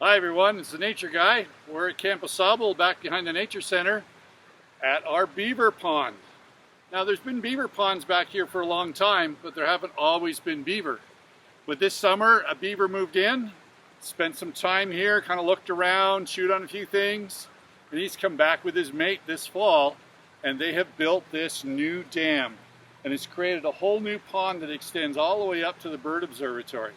Hi everyone, it's the Nature Guy. We're at Camp Au Sable back behind the Nature Center at our beaver pond. Now there's been beaver ponds back here for a long time, but there haven't always been beaver. But this summer a beaver moved in, spent some time here, kind of looked around, chewed on a few things, and he's come back with his mate this fall, and they have built this new dam. And it's created a whole new pond that extends all the way up to the bird observatory.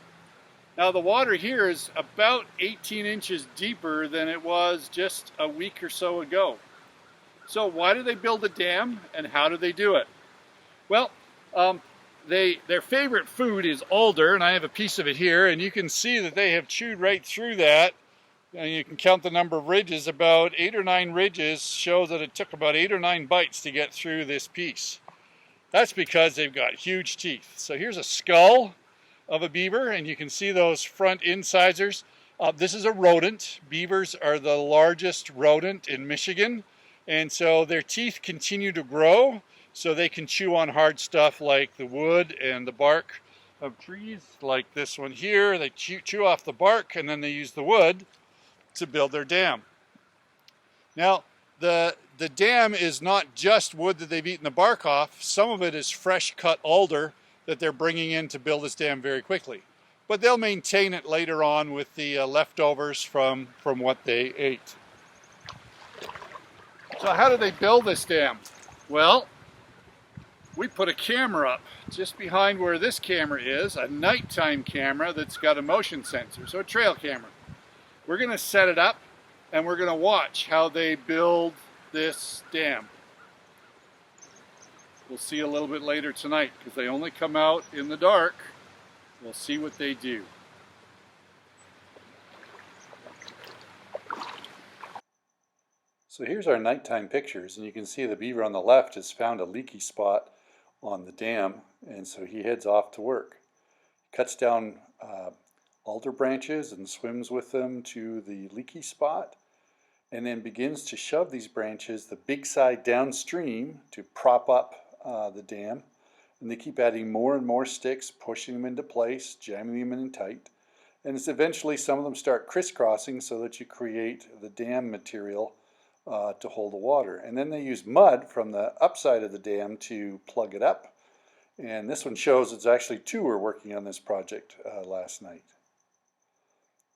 Now the water here is about 18 inches deeper than it was just a week or so ago. So why do they build a dam and how do they do it? Well, their favorite food is alder, and I have a piece of it here, and you can see that they have chewed right through that. And you can count the number of ridges. About 8 or 9 ridges show that it took about 8 or 9 bites to get through this piece. That's because they've got huge teeth. So here's a skull of a beaver, and you can see those front incisors. This is a rodent. Beavers are the largest rodent in Michigan, and so their teeth continue to grow so they can chew on hard stuff like the wood and the bark of trees like this one here. They chew off the bark and then they use the wood to build their dam. Now the dam is not just wood that they've eaten the bark off. Some of it is fresh cut alder that they're bringing in to build this dam very quickly. But they'll maintain it later on with the leftovers from what they ate. So how do they build this dam? Well, we put a camera up just behind where this camera is, a nighttime camera that's got a motion sensor, so a trail camera. We're going to set it up and we're going to watch how they build this dam. We'll see a little bit later tonight because they only come out in the dark. We'll see what they do. So here's our nighttime pictures, and you can see the beaver on the left has found a leaky spot on the dam, and so he heads off to work. Cuts down alder branches and swims with them to the leaky spot, and then begins to shove these branches the big side downstream to prop up the dam, and they keep adding more and more sticks, pushing them into place, jamming them in tight, and it's eventually some of them start crisscrossing so that you create the dam material to hold the water. And then they use mud from the upside of the dam to plug it up, and this one shows it's actually 2 were working on this project last night.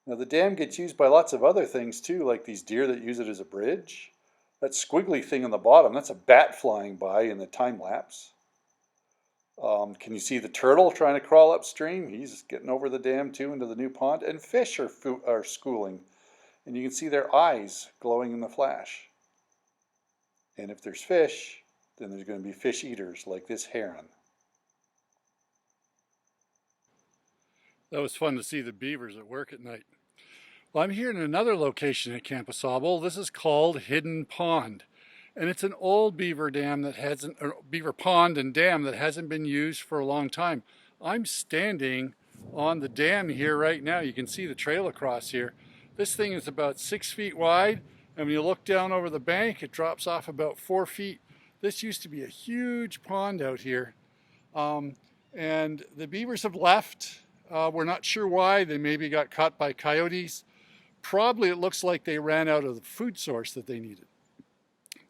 Now the dam gets used by lots of other things too, like these deer that use it as a bridge. That squiggly thing on the bottom, that's a bat flying by in the time lapse. Can you see the turtle trying to crawl upstream? He's getting over the dam too into the new pond. And fish are schooling, and you can see their eyes glowing in the flash. And if there's fish, then there's going to be fish eaters like this heron. That was fun to see the beavers at work at night. Well, I'm here in another location at Camp Au Sable. This is called Hidden Pond, and it's an old beaver dam that hasn't, or beaver pond and dam that hasn't been used for a long time. I'm standing on the dam here right now. You can see the trail across here. This thing is about 6 feet wide, and when you look down over the bank, it drops off about 4 feet. This used to be a huge pond out here, and the beavers have left. We're not sure why. They maybe got caught by coyotes. Probably it looks like they ran out of the food source that they needed.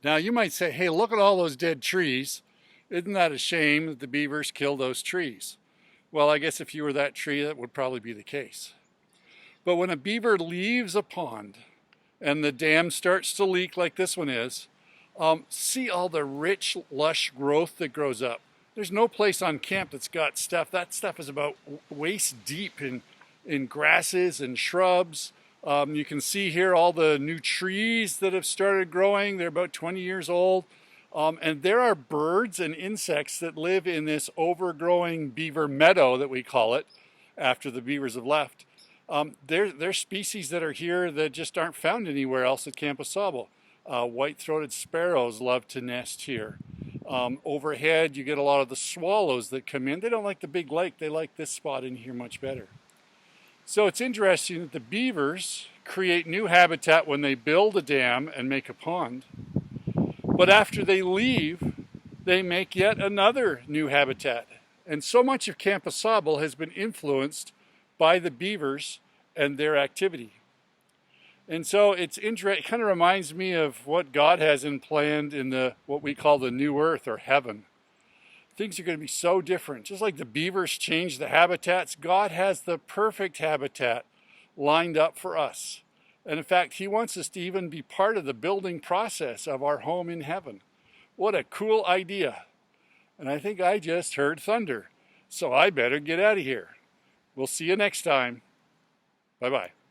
Now you might say, hey, look at all those dead trees. Isn't that a shame that the beavers killed those trees? Well, I guess if you were that tree, that would probably be the case. But when a beaver leaves a pond and the dam starts to leak like this one is, see all the rich, lush growth that grows up. There's no place on camp that's got stuff. That stuff is about waist deep in grasses and shrubs. You can see here all the new trees that have started growing. They're about 20 years old. And there are birds and insects that live in this overgrowing beaver meadow that we call it after the beavers have left. There's species that are here that just aren't found anywhere else at Camp Au Sable. White-throated sparrows love to nest here. Overhead, you get a lot of the swallows that come in. They don't like the big lake. They like this spot in here much better. So it's interesting that the beavers create new habitat when they build a dam and make a pond. But after they leave, they make yet another new habitat. And so much of Camp Au Sable has been influenced by the beavers and their activity. And so it's interesting. It kind of reminds me of what God has in planned in the what we call the new earth or heaven. Things are going to be so different. Just like the beavers change the habitats, God has the perfect habitat lined up for us. And in fact, he wants us to even be part of the building process of our home in heaven. What a cool idea. And I think I just heard thunder. So I better get out of here. We'll see you next time. Bye-bye.